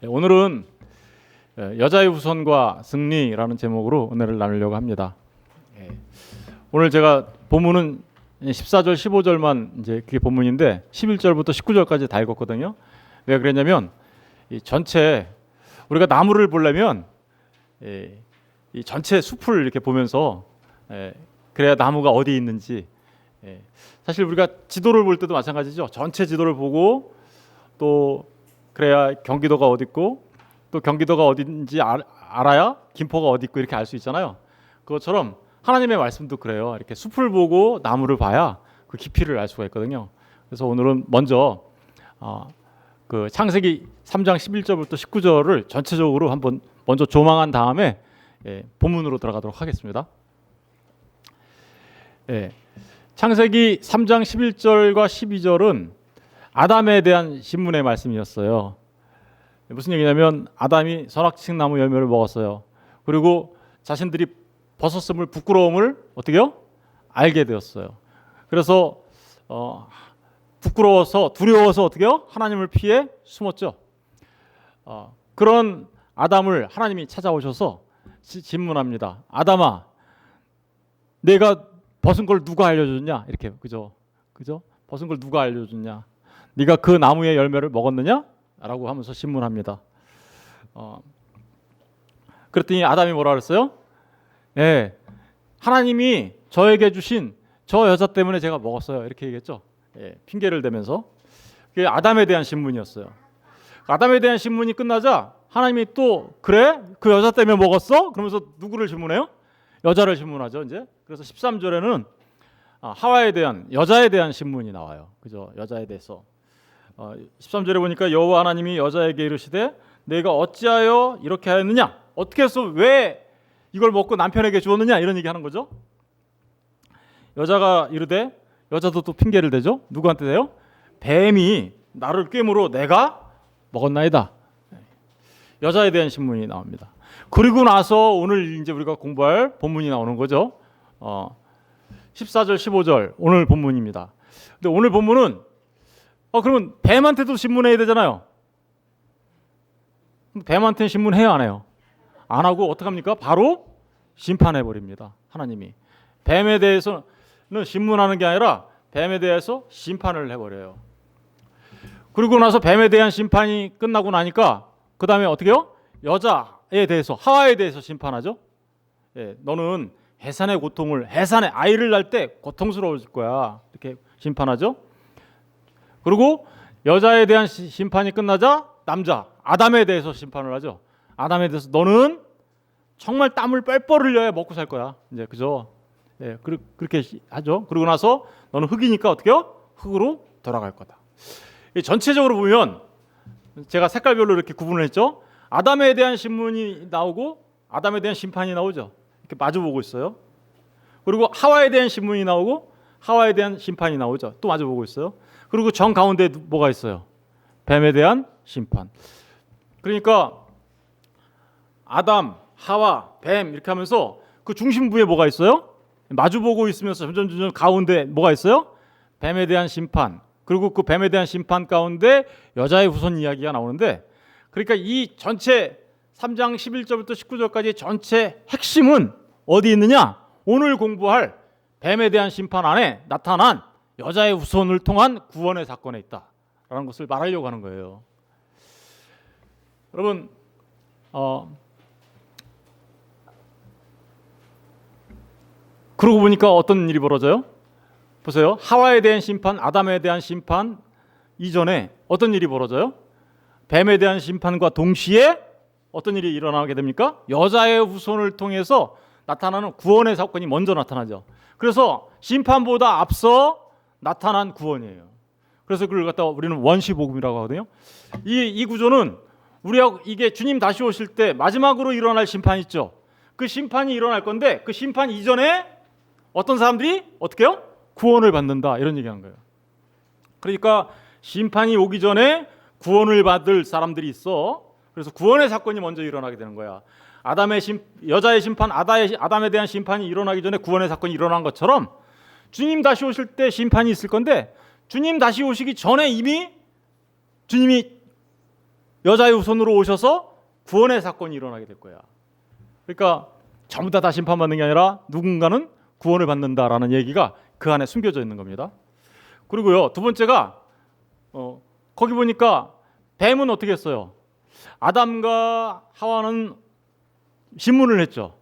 오늘은 여자의 후손과 승리라는 제목으로 은혜를 나누려고 합니다. 오늘 제가 본문은 14절, 15절만 이제 그게 본문인데 11절부터 19절까지 다 읽었거든요. 왜 그랬냐면 이 전체 우리가 나무를 보려면 이 전체 숲을 이렇게 보면서 그래야 나무가 어디 있는지, 사실 우리가 지도를 볼 때도 마찬가지죠. 전체 지도를 보고 또 그래야 경기도가 어디 있고 또 경기도가 어딘지 알아야 김포가 어디 있고 이렇게 알 수 있잖아요. 그것처럼 하나님의 말씀도 그래요. 이렇게 숲을 보고 나무를 봐야 그 깊이를 알 수가 있거든요. 그래서 오늘은 먼저 그 창세기 3장 11절부터 19절을 전체적으로 한번 먼저 조망한 다음에 본문으로 들어가도록 하겠습니다. 창세기 3장 11절과 12절은 아담에 대한 신문의 말씀이었어요. 무슨 얘기냐면 아담이 선악식 나무 열매를 먹었어요. 그리고 자신들이 벗었음을 부끄러움을 어떻게요? 알게 되었어요. 그래서 부끄러워서 두려워서 어떻게요? 하나님을 피해 숨었죠. 그런 아담을 하나님이 찾아오셔서 질문합니다. 아담아, 내가 벗은 걸 누가 알려줬냐? 이렇게 그죠? 벗은 걸 누가 알려줬냐? 네가 그 나무의 열매를 먹었느냐? 라고 하면서 신문합니다. 그랬더니 아담이 뭐라 그랬어요? 하나님이 저에게 주신 저 여자 때문에 제가 먹었어요. 이렇게 얘기했죠. 핑계를 대면서. 그게 아담에 대한 신문이었어요. 아담에 대한 신문이 끝나자 하나님이 또 그래? 그 여자 때문에 먹었어? 그러면서 누구를 질문해요? 여자를 질문하죠. 이제. 그래서 13절에는 하와에 대한 여자에 대한 신문이 나와요. 그죠? 여자에 대해서. 13절에 보니까 여호와 하나님이 여자에게 이르시되 내가 어찌하여 이렇게 하였느냐? 어떻게 해서 왜 이걸 먹고 남편에게 주었느냐? 이런 얘기하는 거죠. 여자가 이르되 여자도 또 핑계를 대죠. 누구한테 대요? 뱀이 나를 꿰물어 내가 먹었나이다. 여자에 대한 신문이 나옵니다. 그리고 나서 오늘 이제 우리가 공부할 본문이 나오는 거죠. 14절, 15절 오늘 본문입니다. 근데 오늘 본문은 그러면 뱀한테도 신문해야 되잖아요. 뱀한테는 신문해야 안 해요? 안 하고 어떡합니까? 바로 심판해 버립니다. 하나님이. 뱀에 대해서는 신문하는 게 아니라 뱀에 대해서 심판을 해버려요. 그리고 나서 뱀에 대한 심판이 끝나고 나니까 그 다음에 어떻게 해요? 여자에 대해서, 하와에 대해서 심판하죠. 너는 해산의 고통을, 해산의 아이를 낳을 때 고통스러워질 거야. 이렇게 심판하죠. 그리고 여자에 대한 심판이 끝나자 남자 아담에 대해서 심판을 하죠. 아담에 대해서 너는 정말 땀을 뻘뻘 흘려야 먹고 살 거야. 이제 그죠? 그렇게 하죠. 그러고 나서 너는 흙이니까 어떻게요? 흙으로 돌아갈 거다. 전체적으로 보면 제가 색깔별로 이렇게 구분을 했죠. 아담에 대한 신문이 나오고 아담에 대한 심판이 나오죠. 이렇게 마주보고 있어요. 그리고 하와에 대한 신문이 나오고 하와에 대한 심판이 나오죠. 또 마주보고 있어요. 그리고 정 가운데 뭐가 있어요? 뱀에 대한 심판. 그러니까 아담, 하와, 뱀 이렇게 하면서 그 중심부에 뭐가 있어요? 마주보고 있으면서 점점 가운데 뭐가 있어요? 뱀에 대한 심판. 그리고 그 뱀에 대한 심판 가운데 여자의 후손 이야기가 나오는데, 그러니까 이 전체 3장 11절부터 19절까지 전체 핵심은 어디 있느냐? 오늘 공부할 뱀에 대한 심판 안에 나타난 여자의 후손을 통한 구원의 사건에 있다라는 것을 말하려고 하는 거예요. 여러분, 그러고 보니까 어떤 일이 벌어져요? 보세요. 하와에 대한 심판, 아담에 대한 심판 이전에 어떤 일이 벌어져요? 뱀에 대한 심판과 동시에 어떤 일이 일어나게 됩니까? 여자의 후손을 통해서 나타나는 구원의 사건이 먼저 나타나죠. 그래서 심판보다 앞서 나타난 구원이에요. 그래서 그걸 갖다가 우리는 원시복음이라고 하거든요. 이 구조는 우리가 이게 주님 다시 오실 때 마지막으로 일어날 심판 있죠. 그 심판이 일어날 건데 그 심판 이전에 어떤 사람들이 어떻게 해요? 구원을 받는다, 이런 얘기하는 거예요. 그러니까 심판이 오기 전에 구원을 받을 사람들이 있어. 그래서 구원의 사건이 먼저 일어나게 되는 거야. 여자의 심판, 아담에 대한 심판이 일어나기 전에 구원의 사건이 일어난 것처럼 주님 다시 오실 때 심판이 있을 건데 주님 다시 오시기 전에 이미 주님이 여자의 후손으로 오셔서 구원의 사건이 일어나게 될 거야. 그러니까 전부 다 심판받는 게 아니라 누군가는 구원을 받는다라는 얘기가 그 안에 숨겨져 있는 겁니다. 그리고요, 두 번째가 거기 보니까 뱀은 어떻게 했어요? 아담과 하와는 신문을 했죠.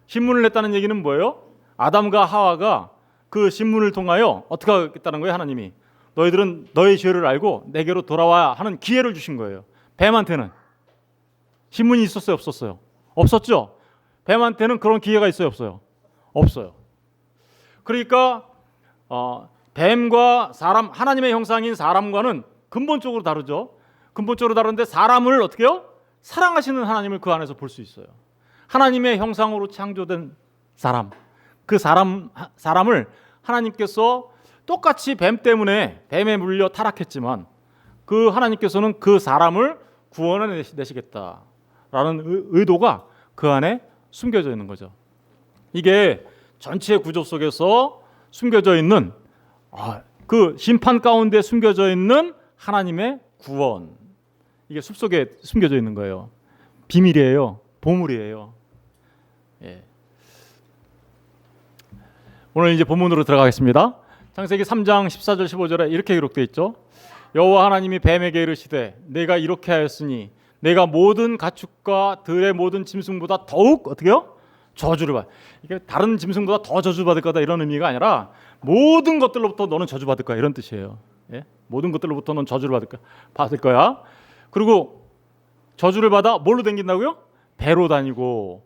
신문을 했다는 얘기는 뭐예요? 아담과 하와가 그 신문을 통하여 어떻게 하겠다는 거예요? 하나님이 너희들은 너의 죄를 알고 내게로 돌아와야 하는 기회를 주신 거예요. 뱀한테는 신문이 있었어요? 없었어요? 없었죠. 뱀한테는 그런 기회가 있어요? 없어요? 없어요. 그러니까 뱀과 사람, 하나님의 형상인 사람과는 근본적으로 다르죠. 근본적으로 다른데 사람을 어떻게 해요? 사랑하시는 하나님을 그 안에서 볼 수 있어요. 하나님의 형상으로 창조된 사람, 그 사람을 하나님께서 똑같이 뱀 때문에 뱀에 물려 타락했지만 그 하나님께서는 그 사람을 구원해 내시겠다라는 의도가 그 안에 숨겨져 있는 거죠. 이게 전체 구조 속에서 숨겨져 있는 그 심판 가운데 숨겨져 있는 하나님의 구원, 이게 숲속에 숨겨져 있는 거예요. 비밀이에요. 보물이에요. 예. 오늘 이제 본문으로 들어가겠습니다. 창세기 3장 14절 15절에 이렇게 기록되어 있죠. 여호와 하나님이 뱀에게 이르시되 내가 이렇게 하였으니 내가 모든 가축과 들의 모든 짐승보다 더욱 어떻게요? 저주를 받. 이게 다른 짐승보다 더 저주받을 거다 이런 의미가 아니라 모든 것들로부터 너는 저주받을 거야 이런 뜻이에요. 예? 모든 것들로부터 너는 저주를 받을 거야. 그리고 저주를 받아 뭘로 댕긴다고요? 배로 다니고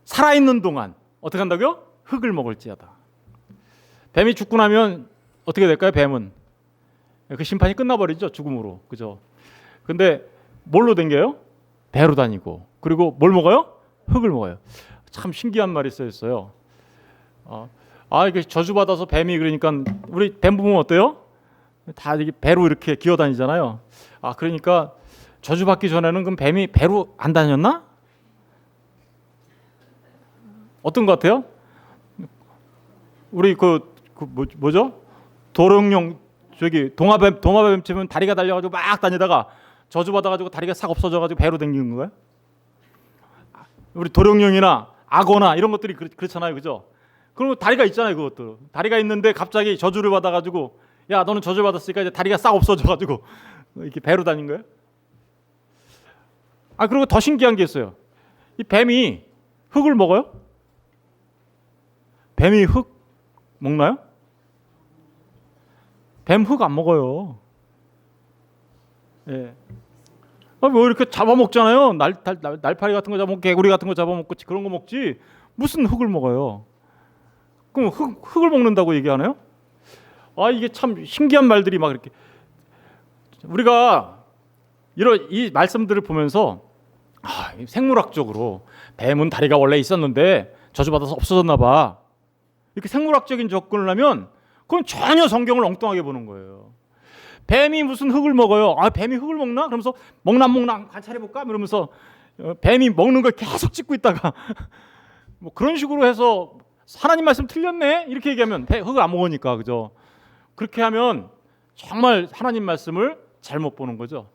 살아있는 동안 어떻게 한다고요? 흙을 먹을지어다. 뱀이 죽고 나면 어떻게 될까요? 뱀은 그 심판이 끝나버리죠. 죽음으로. 그죠? 근데 뭘로 댕겨요? 배로 다니고 그리고 뭘 먹어요? 흙을 먹어요. 참 신기한 말이 써있어요. 이게 저주받아서 뱀이 그러니까 우리 뱀 보면 어때요? 다 이게 배로 이렇게 기어다니잖아요. 그러니까 저주받기 전에는 그럼 뱀이 배로 안 다녔나? 어떤 것 같아요? 우리 뭐죠? 도롱뇽 저기 도마뱀 치면 다리가 달려가지고 막 다니다가 저주받아가지고 다리가 싹 없어져가지고 배로 댕기는 거예요? 우리 도롱뇽이나 악어나 이런 것들이 그렇잖아요, 그죠? 그러면 다리가 있잖아요, 그것도. 다리가 있는데 갑자기 저주를 받아가지고 야, 너는 저주 받았으니까 이제 다리가 싹 없어져가지고 이렇게 배로 다닌 거예요? 그리고 더 신기한 게 있어요. 이 뱀이 흙을 먹어요? 뱀이 흙 먹나요? 뱀 흙 안 먹어요. 예. 뭐 이렇게 잡아먹잖아요. 날파리 같은 거 잡아먹고 개구리 같은 거 잡아먹고 그런 거 먹지 무슨 흙을 먹어요. 그럼 흙을 먹는다고 얘기하나요? 이게 참 신기한 말들이 막 이렇게 우리가 이 말씀들을 보면서 생물학적으로 뱀은 다리가 원래 있었는데 저주받아서 없어졌나 봐. 이렇게 생물학적인 접근을 하면 그건 전혀 성경을 엉뚱하게 보는 거예요. 뱀이 무슨 흙을 먹어요? 뱀이 흙을 먹나? 그러면서 먹나 안 먹나 관찰해볼까? 이러면서 뱀이 먹는 걸 계속 찍고 있다가 뭐 그런 식으로 해서 하나님 말씀 틀렸네? 이렇게 얘기하면 흙을 안 먹으니까, 그죠? 그렇게 하면 정말 하나님 말씀을 잘못 보는 거죠.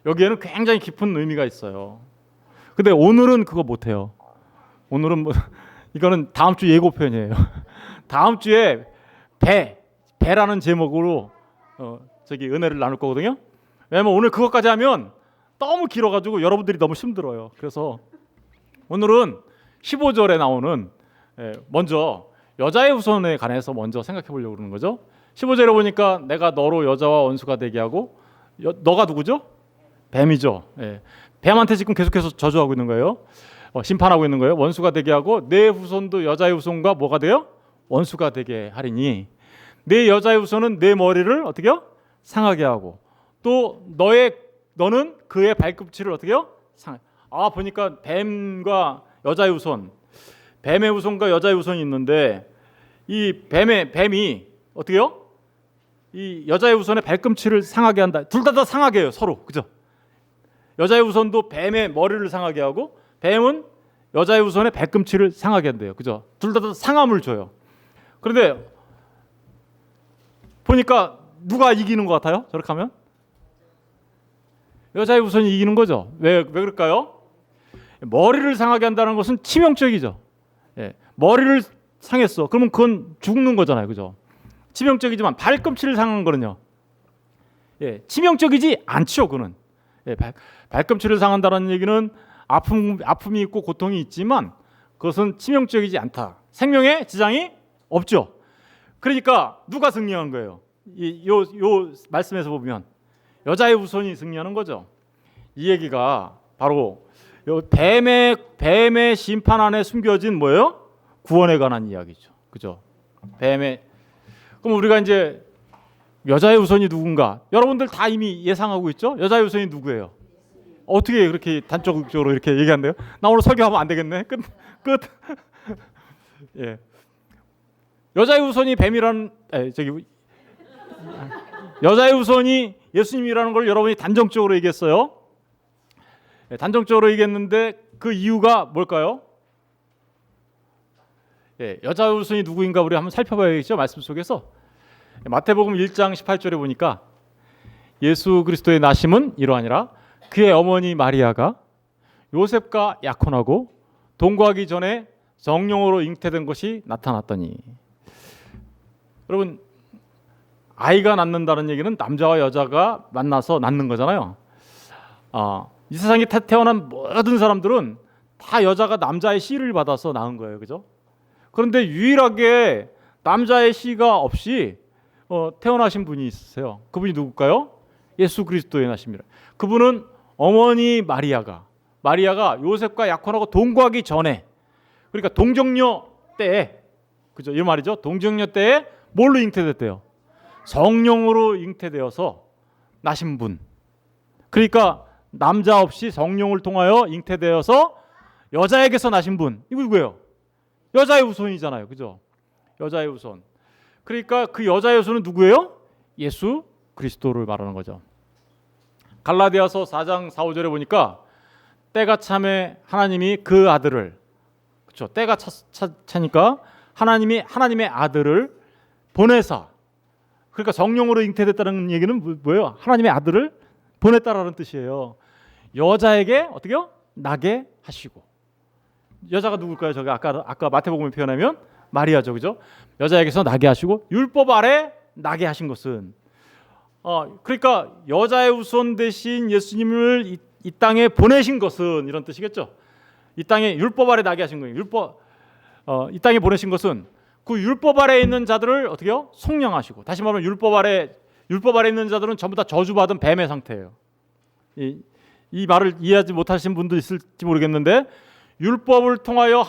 여기에는 굉장히 깊은 의미가 있어요. 근데 오늘은 그거 못해요. 오늘은 이거는 다음 주 예고편이에요. 다음 주에 배라는 제목으로 은혜를 나눌 거거든요. 왜냐면 오늘 그것까지 하면 너무 길어가지고 여러분들이 너무 힘들어요. 그래서 오늘은 15절에 나오는 먼저 여자의 후손에 관해서 먼저 생각해 보려고 그러는 거죠. 15절에 보니까 내가 너로 여자와 원수가 되게 하고 너가 누구죠? 뱀이죠. 뱀한테 지금 계속해서 저주하고 있는 거예요. 심판하고 있는 거예요. 원수가 되게 하고 내 후손도 여자의 후손과 뭐가 돼요? 원수가 되게 하리니 내 여자의 후손은 내 머리를 어떻게 해요? 상하게 하고 또 너는 그의 발꿈치를 어떻게 해요? 보니까 뱀과 여자의 후손, 뱀의 후손과 여자의 후손이 있는데 이 뱀이 어떻게 해요? 이 여자의 후손의 발꿈치를 상하게 한다. 둘 다 상하게 해요, 서로. 그죠? 여자의 후손도 뱀의 머리를 상하게 하고 뱀은 여자의 후손의 발꿈치를 상하게 한대요. 그죠? 둘 다 상함을 줘요. 그런데 보니까 누가 이기는 것 같아요? 저렇게 하면? 여자의 우선이 이기는 거죠. 왜 그럴까요? 머리를 상하게 한다는 것은 치명적이죠. 예, 머리를 상했어. 그러면 그건 죽는 거잖아요, 그죠? 치명적이지만 발꿈치를 상한 거는요, 예, 치명적이지 않죠, 그는. 예, 발꿈치를 상한다는 얘기는 아픔이 있고 고통이 있지만 그것은 치명적이지 않다. 생명에 지장이 없죠. 그러니까 누가 승리한 거예요? 요 말씀에서 보면 여자의 우선이 승리하는 거죠. 이 얘기가 바로 뱀의 심판 안에 숨겨진 뭐예요? 구원에 관한 이야기죠. 그죠? 그럼 우리가 이제 여자의 우선이 누군가? 여러분들 다 이미 예상하고 있죠? 여자의 우선이 누구예요? 어떻게 그렇게 단적으로 이렇게 얘기한대요? 나 오늘 설교하면 안 되겠네. 끝. 예. 여자의 우선이 여자의 우선이 예수님이라는 걸 여러분이 단정적으로 얘기했어요. 예, 단정적으로 얘기했는데 그 이유가 뭘까요? 예, 여자의 우선이 누구인가 우리 한번 살펴봐야겠죠. 말씀 속에서 마태복음 1장 18절에 보니까 예수 그리스도의 나심은 이러하니라 그의 어머니 마리아가 요셉과 약혼하고 동거하기 전에 성령으로 잉태된 것이 나타났더니. 여러분, 아이가 낳는다는 얘기는 남자와 여자가 만나서 낳는 거잖아요. 이 세상에 태어난 모든 사람들은 다 여자가 남자의 씨를 받아서 낳은 거예요, 그죠? 그런데 유일하게 남자의 씨가 없이 태어나신 분이 있으세요. 그분이 누굴까요? 예수 그리스도의 나심이라. 그분은 어머니 마리아가 요셉과 약혼하고 동거하기 전에, 그러니까 동정녀 때에, 그죠? 이 말이죠. 동정녀 때에 뭘로 잉태됐대요? 성령으로 잉태되어서 나신 분. 그러니까 남자 없이 성령을 통하여 잉태되어서 여자에게서 나신 분. 이거 누구예요? 여자의 우선이잖아요, 그죠? 여자의 우선. 그러니까 그 여자의 우선은 누구예요? 예수 그리스도를 말하는 거죠. 갈라디아서 4장 4, 5절에 보니까 때가 참에 하나님이 그 아들을, 그렇죠? 때가 차니까 하나님의 아들을 보내사, 그러니까 성령으로 잉태됐다는 얘기는 뭐예요? 하나님의 아들을 보냈다라는 뜻이에요. 여자에게 어떻게요? 나게 하시고. 여자가 누굴까요? 저기 아까 마태복음에 표현하면 마리아죠, 그죠? 여자에게서 나게 하시고 율법 아래 나게 하신 것은, 그러니까 여자의 우선 대신 예수님을 이 땅에 보내신 것은 이런 뜻이겠죠. 이 땅에 율법 아래 나게 하신 거예요. 이 땅에 보내신 것은 그 율법 아래 있는 자들을 어떻게요? 속량하시고. 다시 말하면 율법 아래 있는 자들은 전부 다 저주받은 뱀의 상태예요. 이 말을 이해하지 못하신 분도 있을지 모르겠는데, 율법을 통하여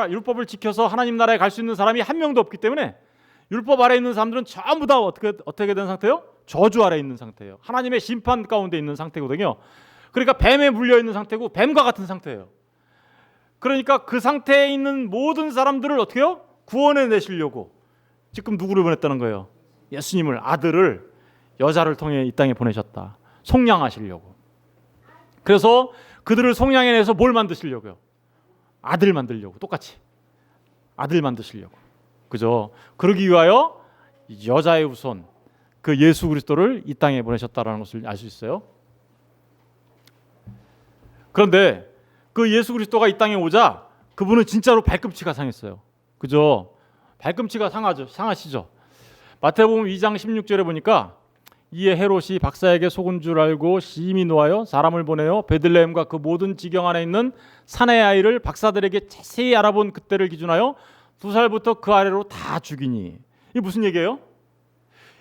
율법을 지켜서 하나님 나라에 갈 수 있는 사람이 한 명도 없기 때문에 율법 아래 있는 사람들은 전부 다 어떻게 된 상태예요? 저주 아래 있는 상태예요. 하나님의 심판 가운데 있는 상태거든요. 그러니까 뱀에 물려 있는 상태고 뱀과 같은 상태예요. 그러니까 그 상태에 있는 모든 사람들을 어떻게요? 구원해 내시려고 지금 누구를 보냈다는 거예요? 예수님을, 아들을 여자를 통해 이 땅에 보내셨다. 속량하시려고. 그래서 그들을 속량해내서 뭘 만드시려고요? 아들 만들려고. 똑같이 아들 만드시려고. 그죠? 그러기 위하여 여자의 우선 그 예수 그리스도를 이 땅에 보내셨다라는 것을 알 수 있어요. 그런데 그 예수 그리스도가 이 땅에 오자 그분은 진짜로 발꿈치가 상했어요. 그죠? 발꿈치가 상하시죠. 마태복음 2장 16절에 보니까 이에 헤롯이 박사에게 속은 줄 알고 심히 노하여 사람을 보내어 베들레헴과 그 모든 지경 안에 있는 사내 아이를 박사들에게 자세히 알아본 그때를 기준하여 2살부터 그 아래로 다 죽이니. 이게 무슨 얘기예요?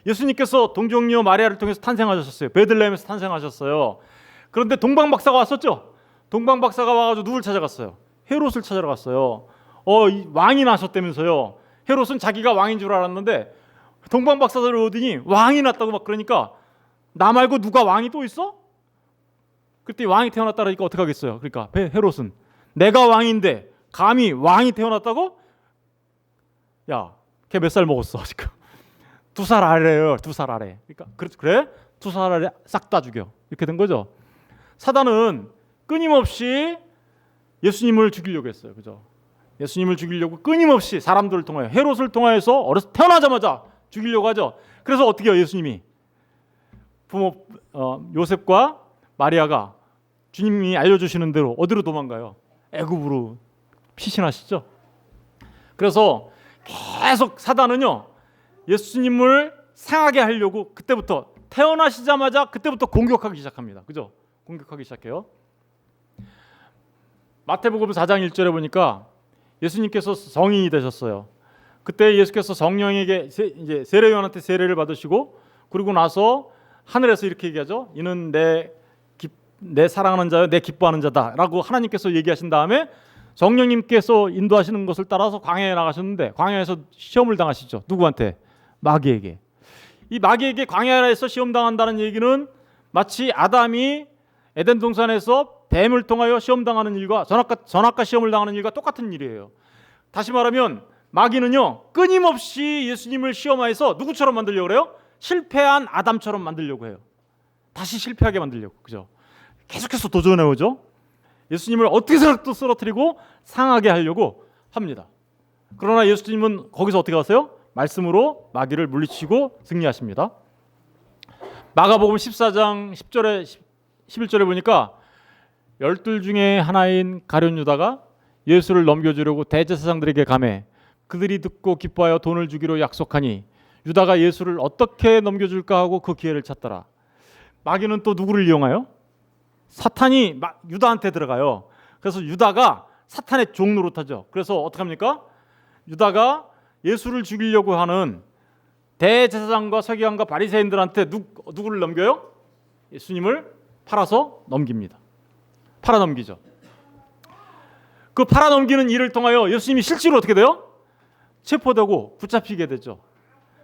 예수님께서 동정녀 마리아를 통해서 탄생하셨어요. 베들레헴에서 탄생하셨어요. 그런데 동방박사가 왔었죠. 동방박사가 와가지고 누굴 찾아갔어요? 헤롯을 찾아러 갔어요. 왕이 나셨다면서요. 헤롯은 자기가 왕인 줄 알았는데 동방박사들을 오더니 왕이 났다고 막 그러니까, 나 말고 누가 왕이 또 있어? 그때 왕이 태어났다니까 어떻게 하겠어요? 그러니까 헤롯은 내가 왕인데 감히 왕이 태어났다고? 야, 걔 몇 살 먹었어 지금? 2살 아래예요. 2살 아래. 그러니까 그래? 2살 아래 싹 다 죽여. 이렇게 된 거죠. 사단은 끊임없이 예수님을 죽이려고 했어요. 그죠? 예수님을 죽이려고 끊임없이 사람들을 통하여, 헤롯을 통하여서 어려서 태어나자마자 죽이려고 하죠. 그래서 어떻게 해요? 예수님이 요셉과 마리아가 주님이 알려주시는 대로 어디로 도망가요? 애굽으로 피신하시죠. 그래서 계속 사단은요, 예수님을 상하게 하려고 그때부터 태어나시자마자 그때부터 공격하기 시작합니다. 그죠? 공격하기 시작해요. 마태복음 4장 1절에 보니까 예수님께서 성인이 되셨어요. 그때 예수께서 성령에게 이제 세례 요한한테 세례를 받으시고, 그리고 나서 하늘에서 이렇게 얘기하죠. 이는 내 사랑하는 자요, 내 기뻐하는 자다라고 하나님께서 얘기하신 다음에 성령님께서 인도하시는 것을 따라서 광야에 나가셨는데, 광야에서 시험을 당하시죠. 누구한테? 마귀에게. 이 마귀에게 광야에서 시험 당한다는 얘기는 마치 아담이 에덴 동산에서 뱀을 통하여 시험 당하는 일과 선악과 시험을 당하는 일과 똑같은 일이에요. 다시 말하면 마귀는요, 끊임없이 예수님을 시험하여서 누구처럼 만들려고 그래요? 실패한 아담처럼 만들려고 해요. 다시 실패하게 만들려고. 그죠? 계속해서 도전해 오죠. 예수님을 어떻게서라도 쓰러뜨리고 상하게 하려고 합니다. 그러나 예수님은 거기서 어떻게 하세요? 말씀으로 마귀를 물리치고 승리하십니다. 마가복음 14장 10절에 11절에 보니까 12 중에 하나인 가룟 유다가 예수를 넘겨주려고 대제사장들에게 가매 그들이 듣고 기뻐하여 돈을 주기로 약속하니 유다가 예수를 어떻게 넘겨줄까 하고 그 기회를 찾더라. 마귀는 또 누구를 이용하여? 사탄이 유다한테 들어가요. 그래서 유다가 사탄의 종 노릇하죠. 그래서 어떻게 합니까? 유다가 예수를 죽이려고 하는 대제사장과 서기관과 바리새인들한테 누구를 넘겨요? 예수님을 팔아서 넘깁니다. 팔아 넘기죠. 그 팔아 넘기는 일을 통하여 예수님이 실제로 어떻게 돼요? 체포되고 붙잡히게 되죠.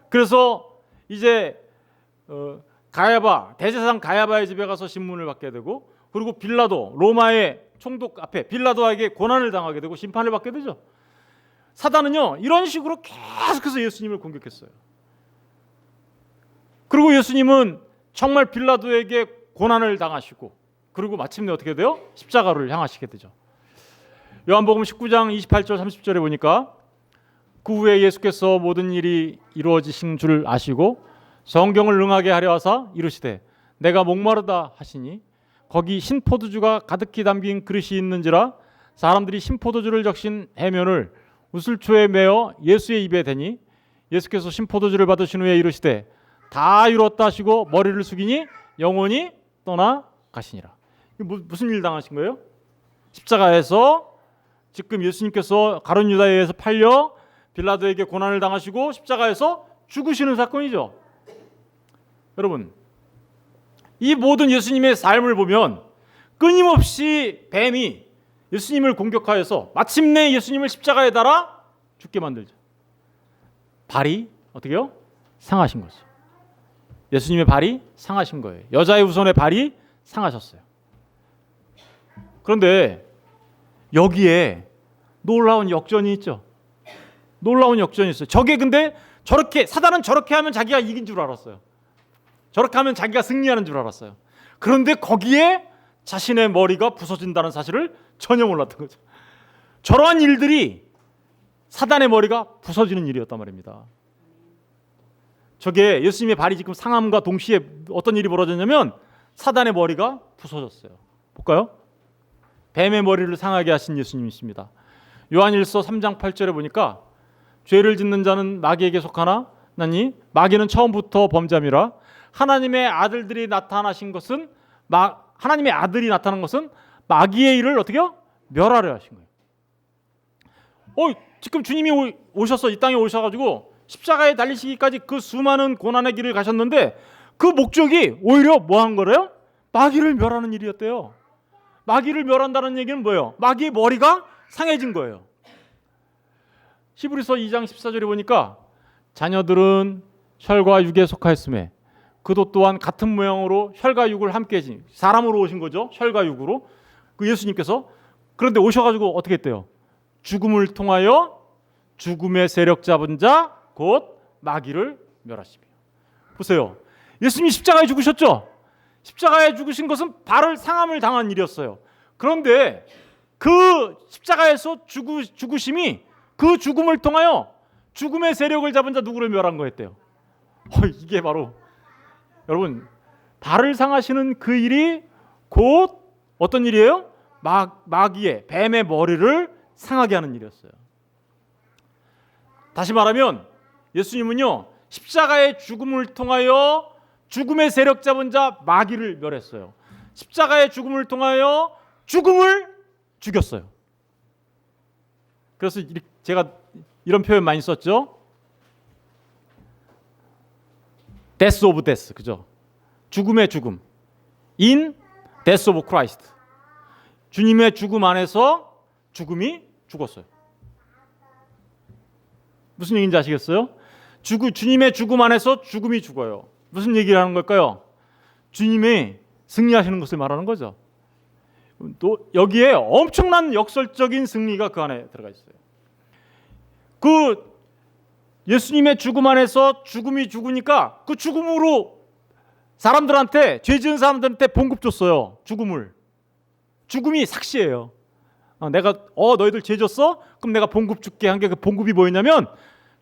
그래서 이제 대제사장 가야바의 집에 가서 신문을 받게 되고, 그리고 빌라도 로마의 총독 앞에 빌라도에게 고난을 당하게 되고 심판을 받게 되죠. 사단은요, 이런 식으로 계속해서 예수님을 공격했어요. 그리고 예수님은 정말 빌라도에게 고난을 당하시고, 그리고 마침내 어떻게 돼요? 십자가를 향하시게 되죠. 요한복음 19장 28절 30절에 보니까 그 후에 예수께서 모든 일이 이루어지신 줄 아시고 성경을 응하게 하려 하사 이르시되 내가 목마르다 하시니 거기 신포도주가 가득히 담긴 그릇이 있는지라 사람들이 신포도주를 적신 해면을 우슬초에 메어 예수의 입에 대니 예수께서 신포도주를 받으신 후에 이르시되 다 이루었다 하시고 머리를 숙이니 영혼이 떠나 가시니라. 무슨 일 당하신 거예요? 십자가에서 지금 예수님께서 가룟 유다에 의해서 팔려 빌라도에게 고난을 당하시고 십자가에서 죽으시는 사건이죠. 여러분, 이 모든 예수님의 삶을 보면 끊임없이 뱀이 예수님을 공격하여서 마침내 예수님을 십자가에 달아 죽게 만들죠. 발이 어떻게요? 상하신 거죠. 예수님의 발이 상하신 거예요. 여자의 후손의 발이 상하셨어요. 그런데 여기에 놀라운 역전이 있죠. 놀라운 역전이 있어요. 저게 근데 저렇게 사단은 저렇게 하면 자기가 이긴 줄 알았어요. 저렇게 하면 자기가 승리하는 줄 알았어요. 그런데 거기에 자신의 머리가 부서진다는 사실을 전혀 몰랐던 거죠. 저러한 일들이 사단의 머리가 부서지는 일이었단 말입니다. 저게 예수님의 발이 지금 상함과 동시에 어떤 일이 벌어졌냐면 사단의 머리가 부서졌어요. 볼까요? 뱀의 머리를 상하게 하신 예수님이십니다. 요한일서 3장 8절에 보니까 죄를 짓는 자는 마귀에게 속하나 나니 마귀는 처음부터 범죄함이라 하나님의 아들이 나타난 것은 마귀의 일을 어떻게요? 멸하려 하신 거예요. 지금 주님이 오셔서 이 땅에 오셔가지고 십자가에 달리시기까지 그 수많은 고난의 길을 가셨는데 그 목적이 오히려 뭐 한 거래요? 마귀를 멸하는 일이었대요. 마귀를 멸한다는 얘기는 뭐예요? 마귀의 머리가 상해진 거예요. 히브리서 2장 14절에 보니까 자녀들은 혈과 육에 속하였음에 그도 또한 같은 모양으로 혈과 육을 함께 진 사람으로 오신 거죠. 혈과 육으로 그 예수님께서. 그런데 오셔가지고 어떻게 했대요? 죽음을 통하여 죽음의 세력 잡은 자 곧 마귀를 멸하시며. 보세요. 예수님이 십자가에 죽으셨죠. 십자가에 죽으신 것은 발을 상함을 당한 일이었어요. 그런데 그 십자가에서 죽으심이 그 죽음을 통하여 죽음의 세력을 잡은 자 누구를 멸한 거였대요. 이게 바로 여러분 발을 상하시는 그 일이 곧 어떤 일이에요? 마귀의 뱀의 머리를 상하게 하는 일이었어요. 다시 말하면 예수님은요, 십자가의 죽음을 통하여 죽음의 세력 잡은 자 마귀를 멸했어요. 십자가의 죽음을 통하여 죽음을 죽였어요. 그래서 제가 이런 표현 많이 썼죠. Death of death, 그죠? 죽음의 죽음. In death of Christ. 주님의 죽음 안에서 죽음이 죽었어요. 무슨 얘기인지 아시겠어요? 주님의 죽음 안에서 죽음이 죽어요. 무슨 얘기를 하는 걸까요? 주님이 승리하시는 것을 말하는 거죠. 또 여기에 엄청난 역설적인 승리가 그 안에 들어가 있어요. 그 예수님의 죽음 안에서 죽음이 죽으니까 그 죽음으로 사람들한테, 죄 지은 사람들한테 봉급 줬어요. 죽음이 삭시예요. 내가 너희들 죄 졌어? 그럼 내가 봉급 줄게 한 게, 그 봉급이 뭐였냐면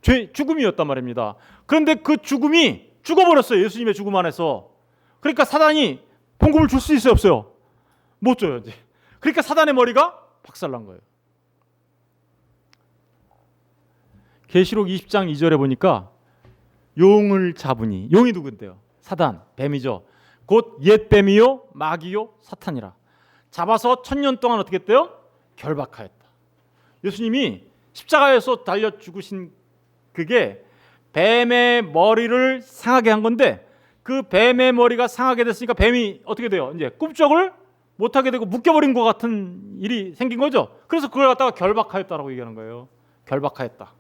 죽음이었단 말입니다. 그런데 그 죽음이 죽어버렸어요. 예수님의 죽음 안에서. 그러니까 사단이 봉급을 줄 수 있어요, 없어요? 못 줘요 이제. 그러니까 사단의 머리가 박살난 거예요. 계시록 20장 2절에 보니까 용을 잡으니, 용이 누군데요? 사단, 뱀이죠. 곧 옛 뱀이요 마귀요 사탄이라. 잡아서 1000년 동안 어떻게 했대요? 결박하였다. 예수님이 십자가에서 달려 죽으신 그게 뱀의 머리를 상하게 한 건데, 그 뱀의 머리가 상하게 됐으니까 뱀이 어떻게 돼요? 이제 꿈쩍을 못하게 되고 묶여버린 것 같은 일이 생긴 거죠. 그래서 그걸 갖다가 결박하였다라고 얘기하는 거예요. 결박하였다.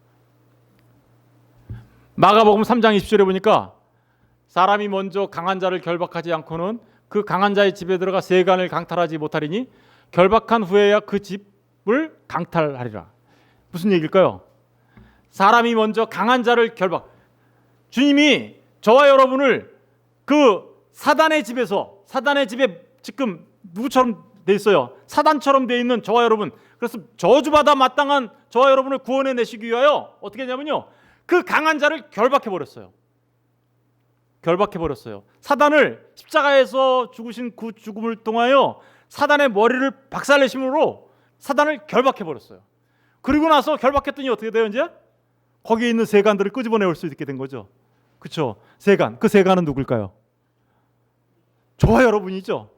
마가복음 3장 20절에 보니까 사람이 먼저 강한 자를 결박하지 않고는 그 강한 자의 집에 들어가 세간을 강탈하지 못하리니 결박한 후에야 그 집을 강탈하리라. 무슨 얘기일까요? 사람이 먼저 강한 자를 주님이 저와 여러분을 그 사단의 집에 지금 누구처럼 돼 있어요? 사단처럼 돼 있는 저와 여러분, 그래서 저주받아 마땅한 저와 여러분을 구원해 내시기 위하여 어떻게 했냐면요, 그 강한 자를 결박해 버렸어요. 사단을 십자가에서 죽으신 그 죽음을 통하여 사단의 머리를 박살내심으로 사단을 결박해 버렸어요. 그리고 나서 결박했더니 어떻게 돼요? 이제 거기에 있는 세간들을 끄집어내올 수 있게 된 거죠. 그렇죠? 세간. 그 세간은 누굴까요? 저와 여러분이죠.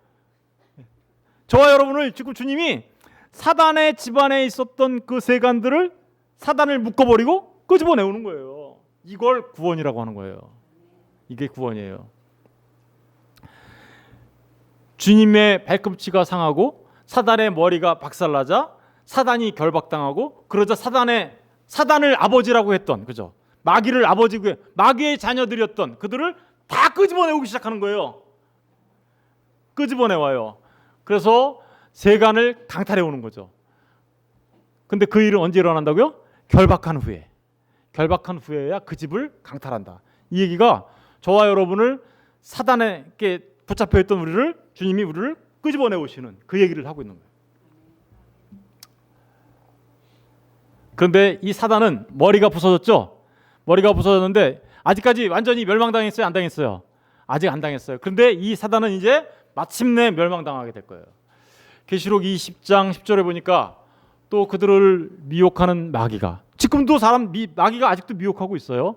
저와 여러분을 지금 주님이 사단의 집안에 있었던 그 세간들을, 사단을 묶어버리고 끄집어내오는 거예요. 이걸 구원이라고 하는 거예요. 이게 구원이에요. 주님의 발꿈치가 상하고 사단의 머리가 박살나자 사단이 결박당하고, 그러자 사단을 아버지라고 했던, 그죠? 마귀를 아버지고 마귀의 자녀들이었던 그들을 다 끄집어내오기 시작하는 거예요. 끄집어내와요. 그래서 세간을 강탈해 오는 거죠. 근데 그 일은 언제 일어난다고요? 결박한 후에야 그 집을 강탈한다. 이 얘기가 저와 여러분을 사단에게 붙잡혀 있던 주님이 우리를 끄집어내 오시는 그 얘기를 하고 있는 거예요. 그런데 이 사단은 머리가 부서졌죠. 머리가 부서졌는데 아직까지 완전히 멸망당했어요? 안 당했어요? 아직 안 당했어요. 그런데 이 사단은 이제 마침내 멸망당하게 될 거예요. 계시록 20장 10절에 보니까 또 그들을 미혹하는 마귀가, 지금도 마귀가 아직도 미혹하고 있어요.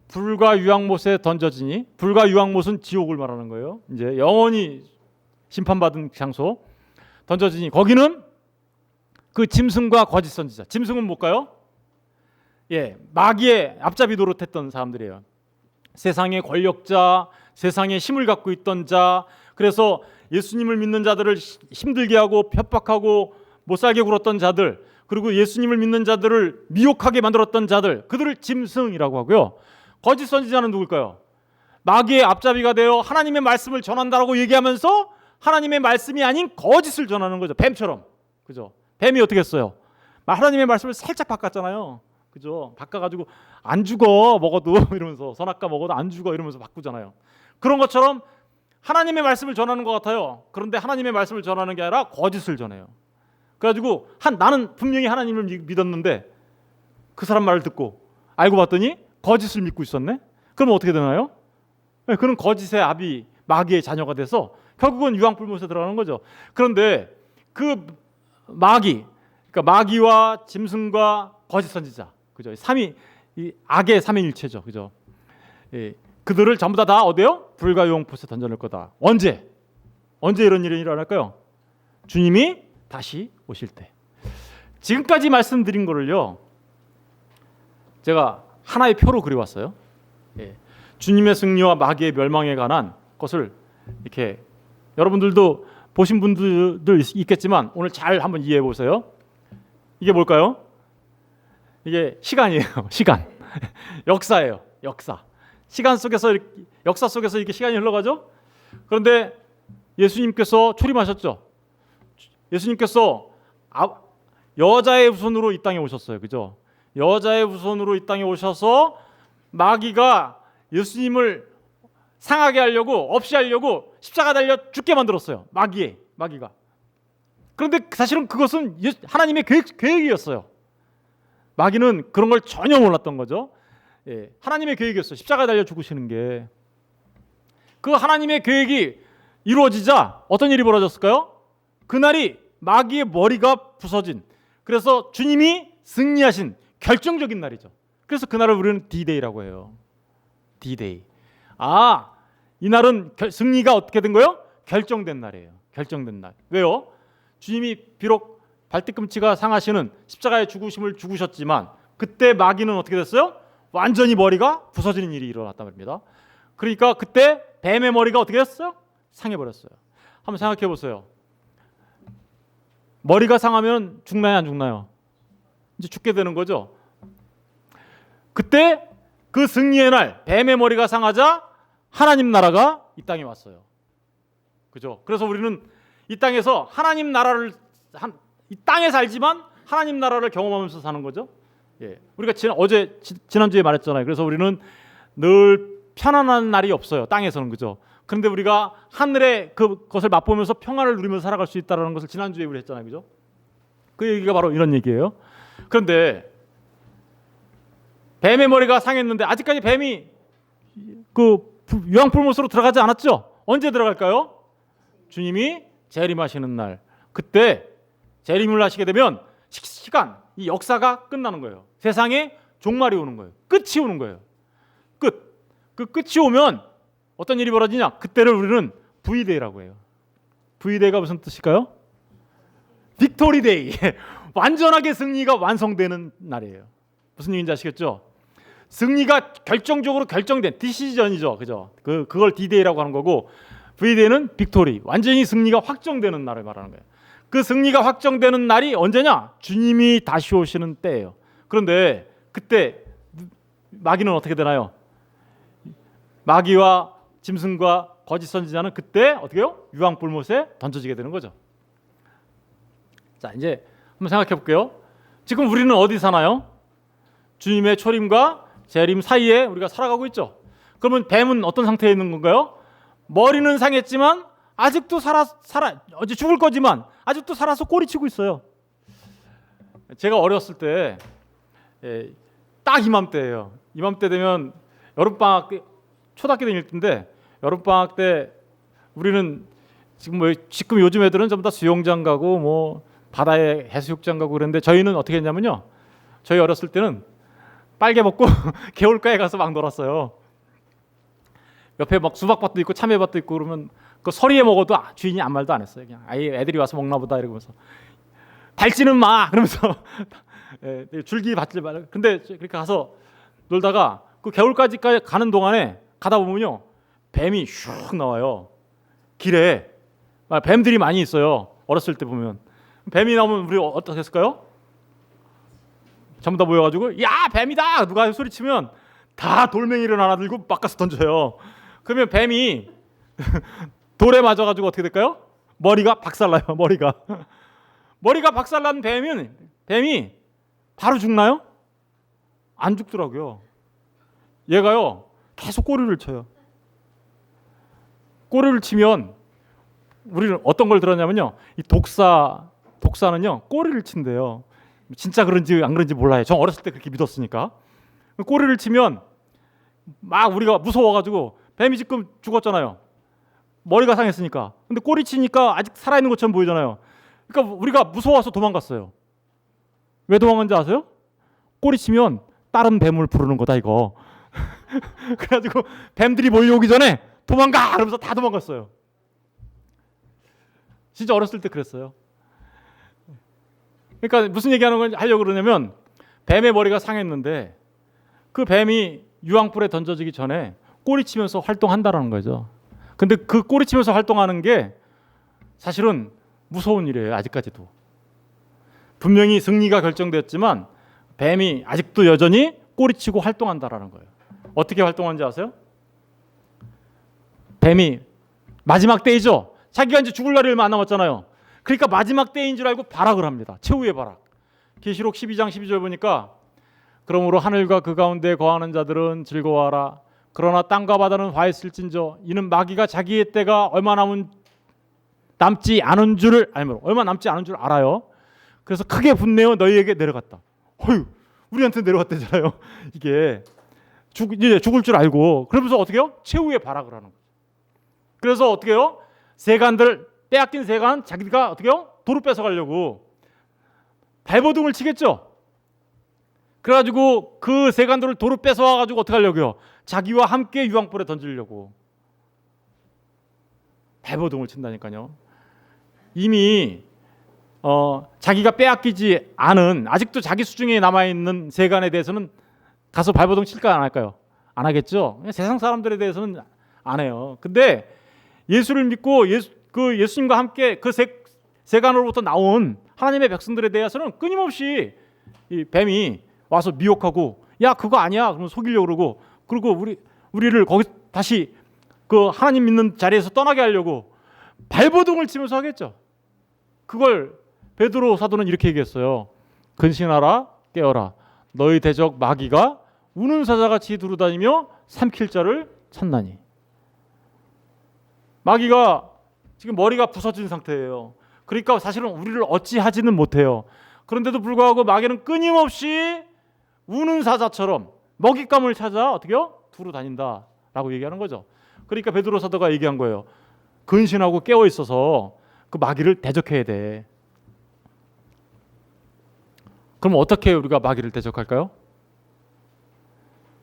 불과 유황못에 던져지니, 불과 유황못은 지옥을 말하는 거예요. 이제 영원히 심판받은 장소 던져지니, 거기는 그 짐승과 거짓 선지자. 짐승은 뭘까요? 마귀의 앞잡이 노릇했던 사람들이에요. 세상의 권력자, 세상의 힘을 갖고 있던 자, 그래서 예수님을 믿는 자들을 힘들게 하고 협박하고 못살게 굴었던 자들, 그리고 예수님을 믿는 자들을 미혹하게 만들었던 자들, 그들을 짐승이라고 하고요. 거짓 선지자는 누굴까요? 마귀의 앞잡이가 되어 하나님의 말씀을 전한다라고 얘기하면서 하나님의 말씀이 아닌 거짓을 전하는 거죠. 뱀처럼. 그죠? 뱀이 어떻게 했어요? 하나님의 말씀을 살짝 바꿨잖아요. 그죠? 바꿔가지고 안 죽어 먹어도 이러면서, 선악과 먹어도 안 죽어 이러면서 바꾸잖아요. 그런 것처럼 하나님의 말씀을 전하는 것 같아요. 그런데 하나님의 말씀을 전하는 게 아니라 거짓을 전해요. 그래가지고 나는 분명히 하나님을 믿었는데 그 사람 말을 듣고 알고 봤더니 거짓을 믿고 있었네. 그럼 어떻게 되나요? 그는 거짓의 아비, 마귀의 자녀가 돼서 결국은 유황불못에 들어가는 거죠. 그런데 그 마귀, 그러니까 마귀와 짐승과 거짓 선지자, 그죠? 이 악의 삼위일체죠, 그죠? 예, 그들을 전부 다 어디요? 불과 유황불못에 던져낼 거다. 언제 이런 일이 일어날까요? 주님이 다시 오실 때. 지금까지 말씀드린 거를요, 제가 하나의 표로 그려왔어요. 예, 주님의 승리와 마귀의 멸망에 관한 것을 이렇게 여러분들도 보신 분들도 있겠지만 오늘 잘 한번 이해해 보세요. 이게 뭘까요? 이게 시간이에요. 시간. 역사예요. 역사. 역사 속에서 이렇게 시간이 흘러가죠. 그런데 예수님께서 초림하셨죠. 예수님께서 여자의 후손으로 이 땅에 오셨어요. 그죠? 여자의 후손으로 이 땅에 오셔서 마귀가 예수님을 상하게 하려고, 없이 하려고 십자가 달려 죽게 만들었어요. 마귀가. 그런데 사실은 그것은 하나님의 계획이었어요. 마귀는 그런 걸 전혀 몰랐던 거죠. 예, 하나님의 계획이었어요. 십자가 달려 죽으시는 게. 그 하나님의 계획이 이루어지자 어떤 일이 벌어졌을까요? 그날이 마귀의 머리가 부서진, 그래서 주님이 승리하신 결정적인 날이죠. 그래서 그날을 우리는 D-Day라고 해요. D-Day. 이 날은 승리가 어떻게 된 거예요? 결정된 날이에요. 결정된 날. 왜요? 주님이 비록 발뒤꿈치가 상하시는 십자가의 죽으심을 죽으셨지만 그때 마귀는 어떻게 됐어요? 완전히 머리가 부서지는 일이 일어났단 말입니다. 그러니까 그때 뱀의 머리가 어떻게 됐어요? 상해버렸어요. 한번 생각해 보세요. 머리가 상하면 죽나요, 안 죽나요? 이제 죽게 되는 거죠. 그때 그 승리의 날, 뱀의 머리가 상하자 하나님 나라가 이 땅에 왔어요. 그죠? 그래서 우리는 이 땅에서 하나님 나라를 이 땅에 살지만 하나님 나라를 경험하면서 사는 거죠. 예. 우리가 지난주에 말했잖아요. 그래서 우리는 늘 편안한 날이 없어요. 땅에서는. 그죠? 그런데 우리가 하늘의 그것을 맛보면서 평안을 누리면서 살아갈 수 있다는 것을 지난주에 우리 했잖아요. 그죠? 그 얘기가 바로 이런 얘기예요. 그런데 뱀의 머리가 상했는데 아직까지 뱀이 그 유황불못으로 들어가지 않았죠? 언제 들어갈까요? 주님이 재림하시는 날. 그때 재림을 하시게 되면 시간, 이 역사가 끝나는 거예요. 세상에 종말이 오는 거예요. 끝이 오는 거예요. 끝. 그 끝이 오면 어떤 일이 벌어지냐? 그때를 우리는 V-Day라고 해요. V-Day가 무슨 뜻일까요? 빅토리 데이. 완전하게 승리가 완성되는 날이에요. 무슨 얘기인지 아시겠죠? 승리가 결정적으로 결정된 디시전이죠. 그죠? 그걸 D-Day라고 하는 거고 V-Day는 빅토리. 완전히 승리가 확정되는 날을 말하는 거예요. 그 승리가 확정되는 날이 언제냐? 주님이 다시 오시는 때예요. 그런데 그때 마귀는 어떻게 되나요? 마귀와 짐승과 거짓 선지자는 그때 어떻게 해요? 유황불못에 던져지게 되는 거죠. 자, 이제 한번 생각해 볼게요. 지금 우리는 어디 사나요? 주님의 초림과 재림 사이에 우리가 살아가고 있죠. 그러면 뱀은 어떤 상태에 있는 건가요? 머리는 상했지만 아직도 어제 죽을 거지만 아직도 살아서 꼬리치고 있어요. 제가 어렸을 때 딱 이맘때예요. 이맘때 되면 여름방학 때, 초등학교 다닐 때인데 여름방학 때 우리는 지금 요즘 애들은 전부 다 수영장 가고 뭐 바다에 해수욕장 가고 그랬는데 저희는 어떻게 했냐면요. 저희 어렸을 때는 빨개 먹고 개울가에 가서 막 놀았어요. 옆에 막 수박밭도 있고 참외밭도 있고 그러면 그 서리에 먹어도 주인이 아무 말도 안 했어요. 그냥 아예 애들이 와서 먹나 보다 이러면서 밟지는 마 그러면서 줄기 밟지 마. 근데 그렇게 가서 놀다가 그 개울까지 가는 동안에 가다 보면요 뱀이 슉 나와요. 길에 뱀들이 많이 있어요. 어렸을 때 보면 뱀이 나오면 우리 어떻게 했을까요? 전부 다 모여가지고 야 뱀이다 누가 소리치면 다 돌멩이를 하나 들고 바꿔서 던져요. 그러면 뱀이 돌에 맞아가지고 어떻게 될까요? 머리가 박살나요. 머리가 박살난 뱀이 바로 죽나요? 안 죽더라고요. 얘가요 계속 꼬리를 쳐요. 꼬리를 치면 우리는 어떤 걸 들었냐면요, 이 독사는요 꼬리를 친대요. 진짜 그런지 안 그런지 몰라요. 저 어렸을 때 그렇게 믿었으니까. 꼬리를 치면 막 우리가 무서워가지고 뱀이 지금 죽었잖아요. 머리가 상했으니까. 근데 꼬리치니까 아직 살아있는 것처럼 보이잖아요. 그러니까 우리가 무서워서 도망갔어요. 왜 도망간지 아세요? 꼬리치면 다른 뱀을 부르는 거다 이거. 그래가지고 뱀들이 몰려오기 전에 도망가! 그러면서 다 도망갔어요. 진짜 어렸을 때 그랬어요. 그러니까 무슨 얘기하는 걸 하려고 그러냐면 뱀의 머리가 상했는데 그 뱀이 유황불에 던져지기 전에 꼬리치면서 활동한다라는 거죠. 근데 그 꼬리치면서 활동하는 게 사실은 무서운 일이에요. 아직까지도. 분명히 승리가 결정됐지만 뱀이 아직도 여전히 꼬리치고 활동한다라는 거예요. 어떻게 활동하는지 아세요? 뱀이 마지막 때이죠. 자기가 이제 죽을 날이 얼마 안 남았잖아요. 그러니까 마지막 때인 줄 알고 발악을 합니다. 최후의 발악. 계시록 12장 12절 보니까 그러므로 하늘과 그 가운데 거하는 자들은 즐거워하라. 그러나 땅과 바다는 화했을진저 이는 마귀가 자기의 때가 얼마 남지 않은 줄을 알므로 얼마 남지 않은 줄 알아요. 그래서 크게 분내어 너희에게 내려갔다. 어휴, 우리한테 내려갔대잖아요. 이게 이제 죽을 줄 알고 그러면서 어떻게 해요? 최후의 발악을 하는 거죠. 그래서 어떻게 해요? 세간들 빼앗긴 세간 자기가 어떻게 해요? 도로 뺏어가려고 발버둥을 치겠죠. 그래가지고 그 세간들을 도로 뺏어와가지고 어떻게 하려고요? 자기와 함께 유황불에 던지려고 발버둥을 친다니까요. 이미 자기가 빼앗기지 않은 아직도 자기 수중에 남아있는 세간에 대해서는 가서 발버둥 칠까 안 할까요? 안 하겠죠. 세상 사람들에 대해서는 안 해요. 근데 예수를 믿고 예수님과 함께 그 세간으로부터 나온 하나님의 백성들에 대해서는 끊임없이 이 뱀이 와서 미혹하고 야 그거 아니야 그러면 속이려고 그러고 그리고 우리를 거기 다시 그 하나님 믿는 자리에서 떠나게 하려고 발버둥을 치면서 하겠죠. 그걸 베드로 사도는 이렇게 얘기했어요. 근신하라 깨어라 너희 대적 마귀가 우는 사자같이 두루다니며 삼킬 자를 찾나니. 마귀가 지금 머리가 부서진 상태예요. 그러니까 사실은 우리를 어찌하지는 못해요. 그런데도 불구하고 마귀는 끊임없이 우는 사자처럼 먹잇감을 찾아 어떻게요? 두루 다닌다라고 얘기하는 거죠. 그러니까 베드로 사도가 얘기한 거예요. 근신하고 깨어 있어서 그 마귀를 대적해야 돼. 그럼 어떻게 우리가 마귀를 대적할까요?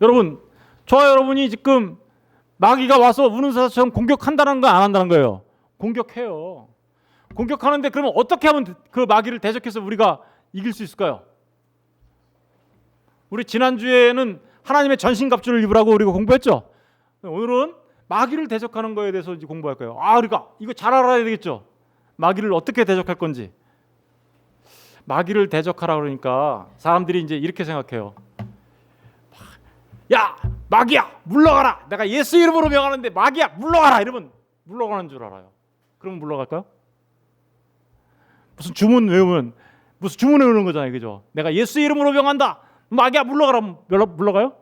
여러분, 저와 여러분이 지금 마귀가 와서 우는 사자처럼 공격한다는 거 안 한다는 거예요. 공격해요. 공격하는데 그러면 어떻게 하면 그 마귀를 대적해서 우리가 이길 수 있을까요? 우리 지난주에는 하나님의 전신갑주를 입으라고 우리가 공부했죠. 오늘은 마귀를 대적하는 거에 대해서 이제 공부할 거예요. 우리가 이거 잘 알아야 되겠죠. 마귀를 어떻게 대적할 건지. 마귀를 대적하라 그러니까 사람들이 이제 이렇게 생각해요. 야, 마귀야, 물러가라. 내가 예수 이름으로 명하는데 마귀야, 물러가라. 이러면 물러가는 줄 알아요. 그러면 물러갈까요? 무슨 주문 외우면 무슨 주문 외우는 거잖아요, 그죠? 내가 예수 이름으로 명한다. 마귀야, 물러가라. 물러가요?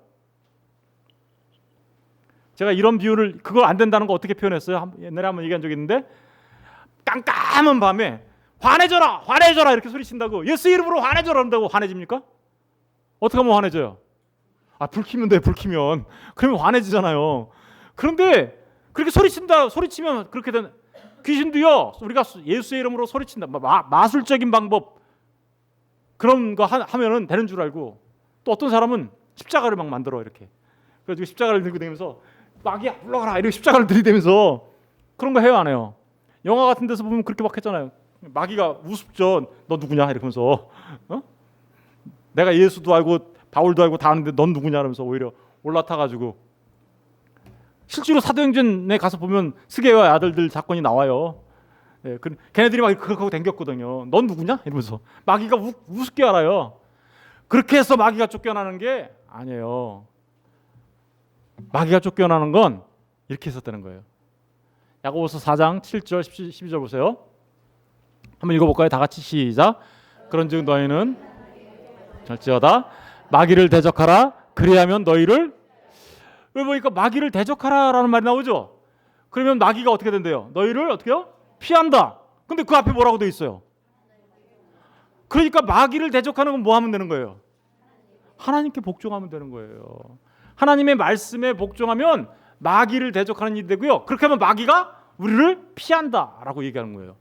제가 이런 비유를 그거 안 된다는 거 어떻게 표현했어요? 옛날에 한번 얘기한 적이 있는데 깜깜한 밤에 화내져라, 화내져라 이렇게 소리친다고 예수 이름으로 화내져라 한다고 화내집니까? 어떻게 하면 화내져요? 불 켜면 돼, 불 켜면. 그러면 화내지잖아요. 그런데 그렇게 소리치면 그렇게 되는 귀신도요. 우리가 예수의 이름으로 소리친다. 마술적인 방법 그런 거 하면은 되는 줄 알고 또 어떤 사람은 십자가를 막 만들어 이렇게. 그래가지고 십자가를 들고 다니면서 마귀야 물러가라 이렇게 십자가를 들이대면서 그런 거 해요 안 해요? 영화 같은 데서 보면 그렇게 막 했잖아요. 마귀가 우습죠. 너 누구냐 이러면서 내가 예수도 알고 바울도 알고 다 아는데 넌 누구냐 이러면서 오히려 올라타가지고 실제로 사도행전에 가서 보면 스게와 아들들 사건이 나와요. 걔네들이 막 그렇게 하고 댕겼거든요. 넌 누구냐 이러면서 마귀가 우습게 알아요. 그렇게 해서 마귀가 쫓겨나는 게 아니에요. 마귀가 쫓겨나는 건 이렇게 했었다는 거예요. 야고보서 4장 7절 12절 보세요. 한번 읽어볼까요? 다 같이 시작. 그런즉 너희는 절지어다 마귀를 대적하라. 그리하면 너희를 왜 보니까 마귀를 대적하라라는 말이 나오죠. 그러면 마귀가 어떻게 된대요? 너희를 어떻게요? 피한다. 근데 그 앞에 뭐라고 돼 있어요? 그러니까 마귀를 대적하는 건 뭐 하면 되는 거예요? 하나님께 복종하면 되는 거예요. 하나님의 말씀에 복종하면 마귀를 대적하는 일이 되고요. 그렇게 하면 마귀가 우리를 피한다라고 얘기하는 거예요.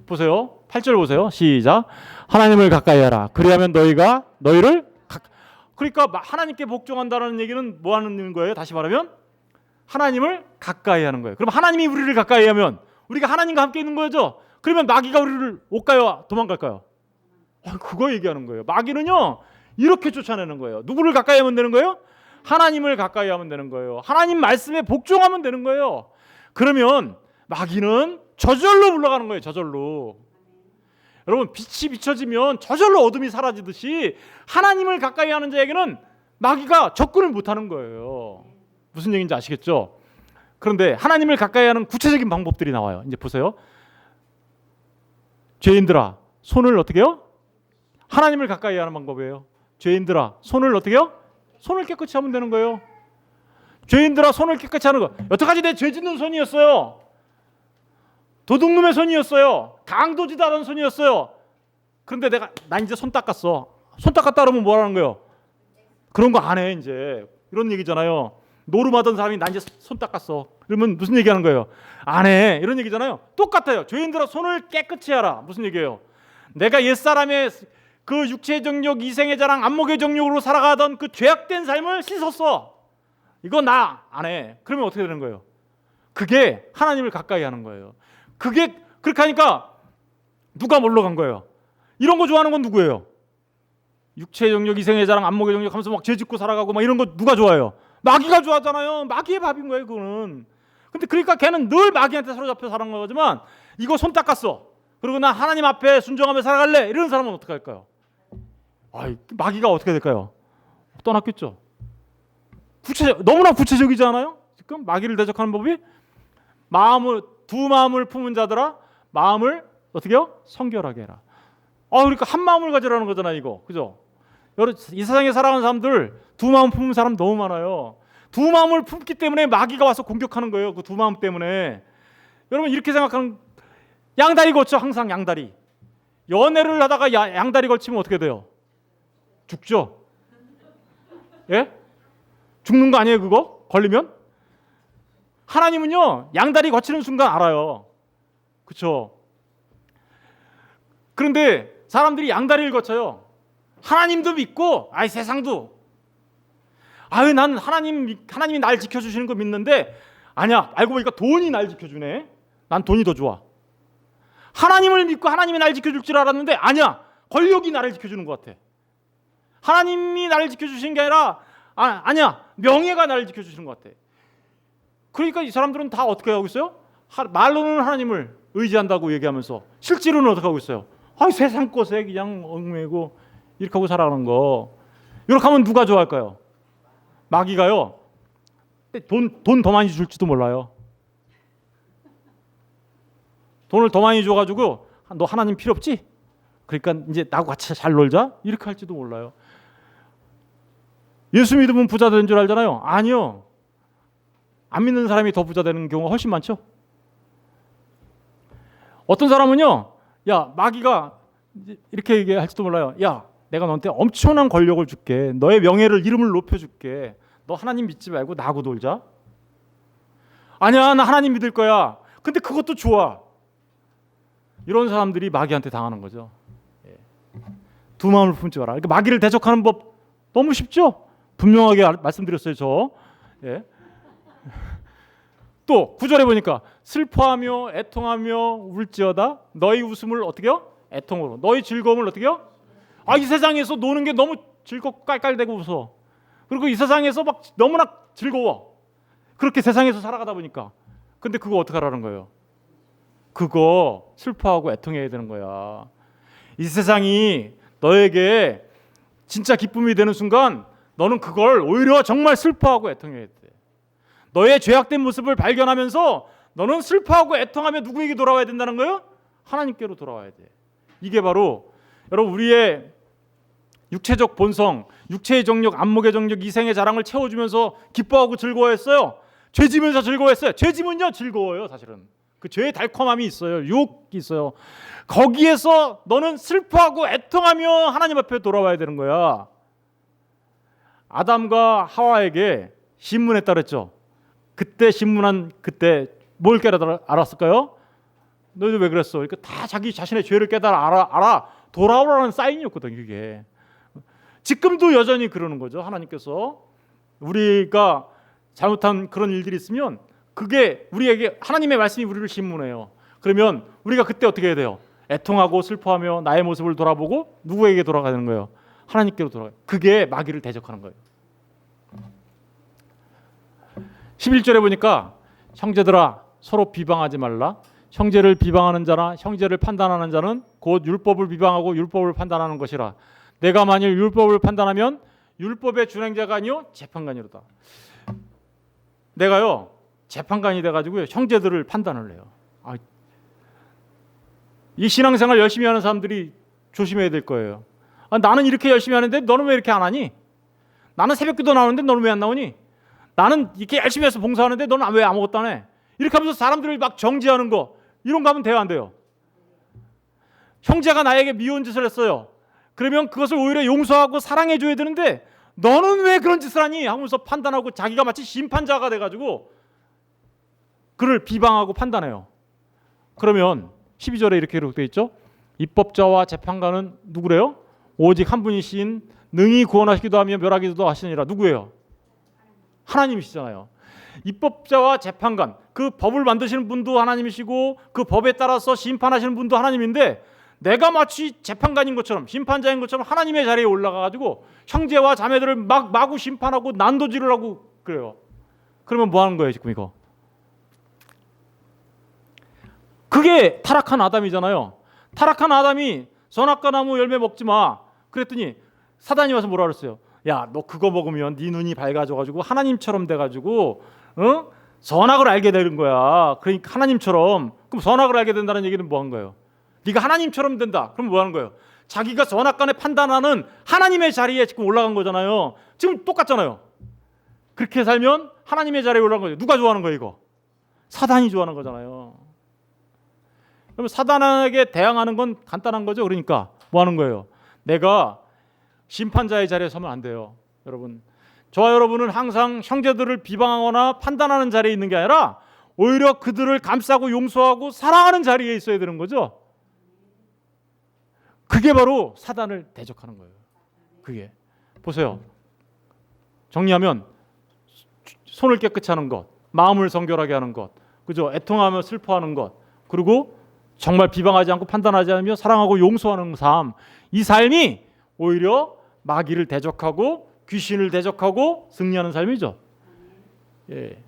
보세요. 8절 보세요. 시작. 하나님을 가까이 하라. 그리하면 너희가 너희를 그러니까 하나님께 복종한다는 얘기는 뭐 하는 거예요? 다시 말하면 하나님을 가까이 하는 거예요. 그럼 하나님이 우리를 가까이 하면 우리가 하나님과 함께 있는 거죠. 그러면 마귀가 우리를 올까요? 도망갈까요? 그거 얘기하는 거예요. 마귀는요 이렇게 쫓아내는 거예요. 누구를 가까이 하면 되는 거예요? 하나님을 가까이 하면 되는 거예요. 하나님 말씀에 복종하면 되는 거예요. 그러면 마귀는 저절로 물러가는 거예요. 저절로. 여러분 빛이 비춰지면 저절로 어둠이 사라지듯이 하나님을 가까이 하는 자에게는 마귀가 접근을 못하는 거예요. 무슨 얘기인지 아시겠죠? 그런데 하나님을 가까이 하는 구체적인 방법들이 나와요. 이제 보세요. 죄인들아 손을 어떻게 해요? 하나님을 가까이 하는 방법이에요. 죄인들아 손을 어떻게 해요? 손을 깨끗이 하면 되는 거예요. 죄인들아 손을 깨끗이 하는 거. 여태까지 내 죄 짓는 손이었어요. 도둑놈의 손이었어요. 강도짓 하던 손이었어요. 그런데 나 이제 손 닦았어. 손 닦았다 그러면 뭐라는 거예요? 그런 거 안 해 이제. 이런 얘기잖아요. 노름하던 사람이 나 이제 손 닦았어. 그러면 무슨 얘기하는 거예요? 안 해. 이런 얘기잖아요. 똑같아요. 죄인들아 손을 깨끗이 하라. 무슨 얘기예요? 내가 옛사람의 그 육체의 정욕, 이생의 자랑, 안목의 정욕으로 살아가던 그 죄악된 삶을 씻었어. 이거 나 안 해. 그러면 어떻게 되는 거예요? 그게 하나님을 가까이 하는 거예요. 그게 그렇게 하니까 누가 물러간 거예요? 이런 거 좋아하는 건 누구예요? 육체의 정욕, 이생의 자랑, 안목의 정욕 하면서 막 죄 짓고 살아가고 막 이런 거 누가 좋아해요? 마귀가 좋아하잖아요. 마귀의 밥인 거예요, 그거는. 근데 그러니까 걔는 늘 마귀한테 사로잡혀 사는 거지만 이거 손 닦았어. 그리고 나 하나님 앞에 순종하며 살아갈래. 이런 사람은 어떻게 할까요? 마귀가 어떻게 될까요? 떠났겠죠. 너무나 구체적이지 않아요? 지금 마귀를 대적하는 법이 두 마음을 품은 자들아 마음을 어떻게 해요? 성결하게 해라. 그러니까 한 마음을 가지라는 거잖아요, 이거. 그죠? 이 세상에 살아가는 사람들 두 마음 품은 사람 너무 많아요. 두 마음을 품기 때문에 마귀가 와서 공격하는 거예요. 그 두 마음 때문에. 여러분 이렇게 생각하는 양다리 걸쳐 항상 양다리. 연애를 하다가 양다리 걸치면 어떻게 돼요? 죽죠. 예? 죽는 거 아니에요, 그거? 걸리면? 하나님은요 양다리 거치는 순간 알아요. 그렇죠? 그런데 사람들이 양다리를 거쳐요. 하나님도 믿고 세상도 난 하나님이 날 지켜주시는 거 믿는데 아니야. 알고 보니까 돈이 날 지켜주네. 난 돈이 더 좋아. 하나님을 믿고 하나님이 날 지켜줄 줄 알았는데 아니야. 권력이 나를 지켜주는 것 같아. 하나님이 나를 지켜주시는 게 아니라 아니야. 명예가 나를 지켜주시는 것 같아. 그러니까 이 사람들은 다 어떻게 하고 있어요? 말로는 하나님을 의지한다고 얘기하면서 실제로는 어떻게 하고 있어요? 세상 것에 그냥 얽매고 이렇게 하고 살아가는 거. 이렇게 하면 누가 좋아할까요? 마귀가요. 돈 더 많이 줄지도 몰라요. 돈을 더 많이 줘가지고 너 하나님 필요 없지? 그러니까 이제 나하고 같이 잘 놀자? 이렇게 할지도 몰라요. 예수 믿으면 부자 되는 줄 알잖아요. 아니요. 안 믿는 사람이 더 부자 되는 경우가 훨씬 많죠. 어떤 사람은요. 마귀가 이렇게 얘기할지도 몰라요. 내가 너한테 엄청난 권력을 줄게. 너의 명예를 이름을 높여줄게. 너 하나님 믿지 말고 나하고 놀자. 아니야, 나 하나님 믿을 거야. 근데 그것도 좋아. 이런 사람들이 마귀한테 당하는 거죠. 두 마음을 품지 마라. 그러니까 마귀를 대적하는 법 너무 쉽죠? 분명하게 말씀드렸어요, 저. 또 9절에 보니까 슬퍼하며 애통하며 울지어다. 너희 웃음을 어떻게 해요? 애통으로. 너희 즐거움을 어떻게 해요? 이 세상에서 노는 게 너무 즐겁고 깔깔대고 웃어. 그리고 이 세상에서 막 너무나 즐거워. 그렇게 세상에서 살아가다 보니까. 근데 그거 어떻게 하라는 거예요? 그거 슬퍼하고 애통해야 되는 거야. 이 세상이 너에게 진짜 기쁨이 되는 순간 너는 그걸 오히려 정말 슬퍼하고 애통해야 돼. 너의 죄악된 모습을 발견하면서 너는 슬퍼하고 애통하며 누구에게 돌아와야 된다는 거예요? 하나님께로 돌아와야 돼. 이게 바로 여러분 우리의 육체적 본성, 육체의 정욕, 안목의 정욕, 이생의 자랑을 채워주면서 기뻐하고 즐거워했어요. 죄 지면서 즐거워했어요. 죄 지면요 즐거워요. 사실은 그 죄의 달콤함이 있어요. 유혹이 있어요. 거기에서 너는 슬퍼하고 애통하며 하나님 앞에 돌아와야 되는 거야. 아담과 하와에게 신문했다 그랬죠. 그때 신문한 그때 뭘 알았을까요? 너희들 왜 그랬어? 그러니까 다 자기 자신의 죄를 깨달아 알아 돌아오라는 사인이었거든. 그게 지금도 여전히 그러는 거죠. 하나님께서 우리가 잘못한 그런 일들이 있으면 그게 우리에게 하나님의 말씀이 우리를 신문해요. 그러면 우리가 그때 어떻게 해야 돼요? 애통하고 슬퍼하며 나의 모습을 돌아보고 누구에게 돌아가는 거예요? 하나님께로 돌아가요. 그게 마귀를 대적하는 거예요. 11절에 보니까 형제들아 서로 비방하지 말라. 형제를 비방하는 자나 형제를 판단하는 자는 곧 율법을 비방하고 율법을 판단하는 것이라. 내가 만일 율법을 판단하면 율법의 준행자가 아니요 재판관이로다. 내가요 재판관이 돼가지고요 형제들을 판단을 해요. 이 신앙생활 열심히 하는 사람들이 조심해야 될 거예요. 나는 이렇게 열심히 하는데 너는 왜 이렇게 안 하니? 나는 새벽기도 나오는데 너는 왜 안 나오니? 나는 이렇게 열심히 해서 봉사하는데 너는 왜 아무것도 안 해? 이렇게 하면서 사람들을 막 정지하는 거 이런 거 하면 돼요 안 돼요? 형제가 나에게 미운 짓을 했어요. 그러면 그것을 오히려 용서하고 사랑해 줘야 되는데 너는 왜 그런 짓을 하니? 하면서 판단하고 자기가 마치 심판자가 돼가지고 그를 비방하고 판단해요. 그러면 12절에 이렇게 기록되어 있죠. 입법자와 재판관은 누구래요? 오직 한 분이신 능히 구원하시기도 하며 멸하기도 하시니라. 누구예요? 하나님이시잖아요. 입법자와 재판관, 그 법을 만드시는 분도 하나님이시고 그 법에 따라서 심판하시는 분도 하나님인데 내가 마치 재판관인 것처럼 심판자인 것처럼 하나님의 자리에 올라가가지고 형제와 자매들을 마구 심판하고 난도질을 하고 그래요. 그러면 뭐 하는 거예요 지금 이거? 그게 타락한 아담이잖아요. 타락한 아담이 선악과 나무 열매 먹지 마. 그랬더니 사단이 와서 뭐라 그랬어요? 야, 너 그거 먹으면 네 눈이 밝아져가지고 하나님처럼 돼가지고 선악을 알게 되는 거야. 그러니까 하나님처럼. 그럼 선악을 알게 된다는 얘기는 뭐 하는 거예요? 네가 하나님처럼 된다. 그럼 뭐 하는 거예요? 자기가 선악간에 판단하는 하나님의 자리에 지금 올라간 거잖아요. 지금 똑같잖아요. 그렇게 살면 하나님의 자리에 올라간 거죠. 누가 좋아하는 거예요 이거? 사단이 좋아하는 거잖아요. 그럼 사단에게 대항하는 건 간단한 거죠. 그러니까 뭐 하는 거예요? 내가 심판자의 자리에 서면 안 돼요. 여러분, 저와 여러분은 항상 형제들을 비방하거나 판단하는 자리에 있는 게 아니라 오히려 그들을 감싸고 용서하고 사랑하는 자리에 있어야 되는 거죠. 그게 바로 사단을 대적하는 거예요. 그게 보세요. 정리하면 손을 깨끗이 하는 것, 마음을 정결하게 하는 것, 그죠? 애통하며 슬퍼하는 것, 그리고 정말 비방하지 않고 판단하지 않으며 사랑하고 용서하는 삶. 이 삶이 오히려 마귀를 대적하고 귀신을 대적하고 승리하는 삶이죠. 예.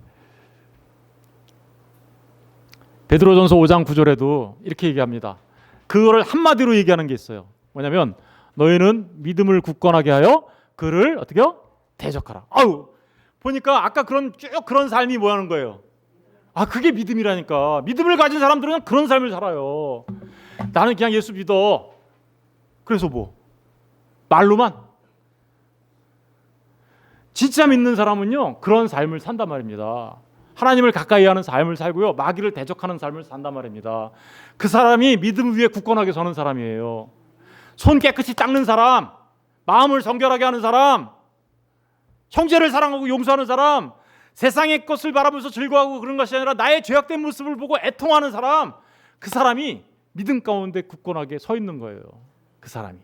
베드로전서 5장 9절에도 이렇게 얘기합니다. 그거를 한마디로 얘기하는 게 있어요. 뭐냐면 너희는 믿음을 굳건하게 하여 그를 어떻게요? 대적하라. 아우 보니까 아까 쭉 그런 삶이 뭐하는 거예요? 그게 믿음이라니까. 믿음을 가진 사람들은 그런 삶을 살아요. 나는 그냥 예수 믿어. 그래서 뭐? 말로만? 진짜 믿는 사람은요 그런 삶을 산단 말입니다. 하나님을 가까이 하는 삶을 살고요 마귀를 대적하는 삶을 산단 말입니다. 그 사람이 믿음 위에 굳건하게 서는 사람이에요. 손 깨끗이 닦는 사람, 마음을 정결하게 하는 사람, 형제를 사랑하고 용서하는 사람, 세상의 것을 바라보면서 즐거워하고 그런 것이 아니라 나의 죄악된 모습을 보고 애통하는 사람, 그 사람이 믿음 가운데 굳건하게 서 있는 거예요. 그 사람이.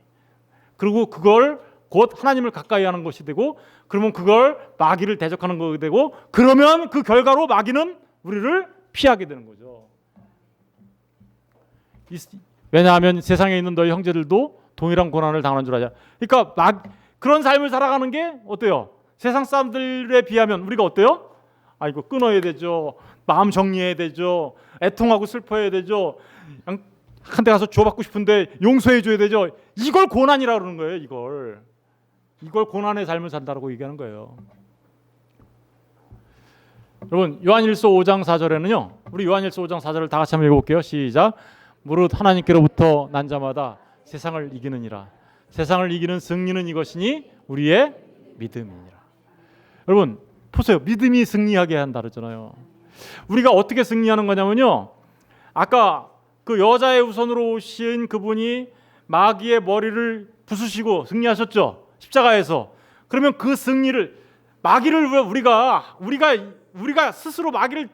그리고 그걸 곧 하나님을 가까이 하는 것이 되고, 그러면 그걸 마귀를 대적하는 것이 되고, 그러면 그 결과로 마귀는 우리를 피하게 되는 거죠. 왜냐하면 세상에 있는 너희 형제들도 동일한 고난을 당하는 줄 알자. 그러니까 그런 삶을 살아가는 게 어때요? 세상 사람들에 비하면 우리가 어때요? 이거 끊어야 되죠. 마음 정리해야 되죠. 애통하고 슬퍼해야 되죠. 한 대 가서 줘받고 싶은데 용서해 줘야 되죠. 이걸 고난이라고 그러는 거예요. 이걸 고난의 삶을 산다고 얘기하는 거예요. 여러분 요한일서 5장 4절에는요. 우리 요한일서 5장 4절을 다 같이 한번 읽어볼게요. 시작. 무릇 하나님께로부터 난 자마다 세상을 이기느니라. 세상을 이기는 승리는 이것이니 우리의 믿음이니라. 여러분 보세요. 믿음이 승리하게 한다 그러잖아요. 우리가 어떻게 승리하는 거냐면요. 아까 그 여자의 우선으로 오신 그분이 마귀의 머리를 부수시고 승리하셨죠. 십자가에서. 그러면 그 승리를 마귀를 우리가 스스로 마귀를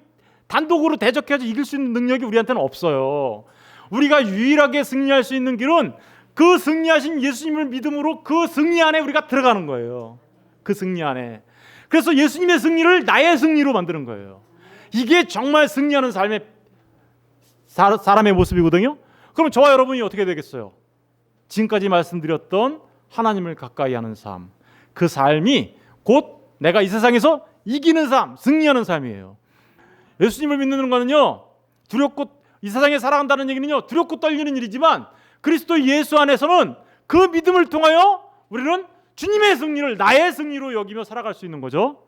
단독으로 대적해서 이길 수 있는 능력이 우리한테는 없어요. 우리가 유일하게 승리할 수 있는 길은 그 승리하신 예수님을 믿음으로 그 승리 안에 우리가 들어가는 거예요. 그 승리 안에. 그래서 예수님의 승리를 나의 승리로 만드는 거예요. 이게 정말 승리하는 삶의 사람의 모습이거든요. 그럼 저와 여러분이 어떻게 되겠어요? 지금까지 말씀드렸던 하나님을 가까이 하는 삶, 그 삶이 곧 내가 이 세상에서 이기는 삶, 승리하는 삶이에요. 예수님을 믿는 것은요, 두렵고 이 세상에 살아간다는 얘기는요, 두렵고 떨리는 일이지만 그리스도 예수 안에서는 그 믿음을 통하여 우리는 주님의 승리를 나의 승리로 여기며 살아갈 수 있는 거죠.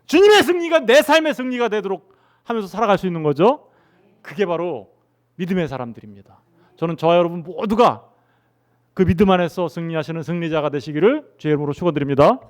주님의 승리가 내 삶의 승리가 되도록 하면서 살아갈 수 있는 거죠. 그게 바로 믿음의 사람들입니다. 저는 저와 여러분 모두가 그 믿음 안에서 승리하시는 승리자가 되시기를 주의 이름으로 축원드립니다.